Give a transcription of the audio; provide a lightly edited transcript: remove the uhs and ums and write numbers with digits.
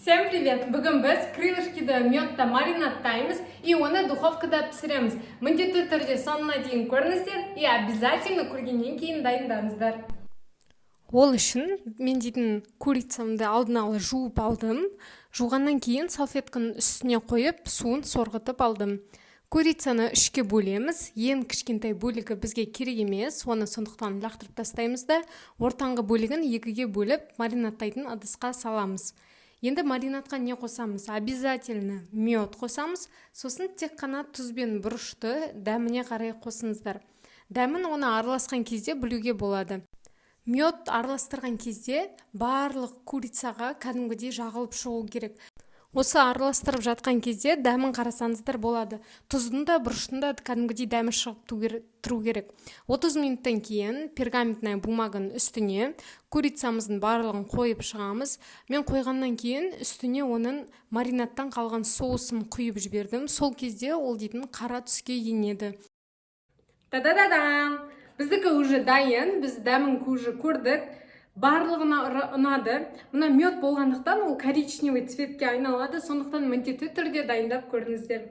Всем привет! Бүгін біз крылышкиді медта маринадтаймыз и оны духовкада пісіреміз. Міндетті түрде соңына дейін көріңіздер и обязательно көргеннен кейін дайындаңыздар. Ол үшін мен дейтін курицамды алдын ала жуып алдым. Жуғаннан кейін салфетканың үстіне қойып, суын сорғытып алдым. Курицаны үшке бөлеміз. Ең кішкентай бөлігі бізге керек емес, оны сондықтан лақтырып тастаймыз да, ортаңғы бөлігін екіге бөліп, маринадтайтын ыдысқа саламыз. Енді маринадқа не қосамыз? Обязательно мед қосамыз, сосын тек қана тұз бен бұрышты дәміне қарай қосыңыздар. Дәмін оны араласқан кезде білуге болады. Мед араластырған кезде барлық курицаға кәдімгідей жағылып шығу керек. Осы араластырып жатқан кезде дәмін қарасаңыздар болады. Тұздың да бұрыштың да кәдімгідей дәмі шығып тұру керек. 30 минуттан кейін пергаментная бумаганың үстіне курицамыздың барлығын қойып шығамыз. Мен қойғаннан кейін үстіне оның маринадтан қалған соусын құйып жібердім. Сол кезде ол дейтін қара түске енеді. Та-да-да-дам! Біздікі уже дайын, біз дәмін уже көрдік. Барлығына ұнады. Мына мед болғандықтан ол коричневый цветке айналады, сондықтан міндетті түрде дайындап көріңіздер.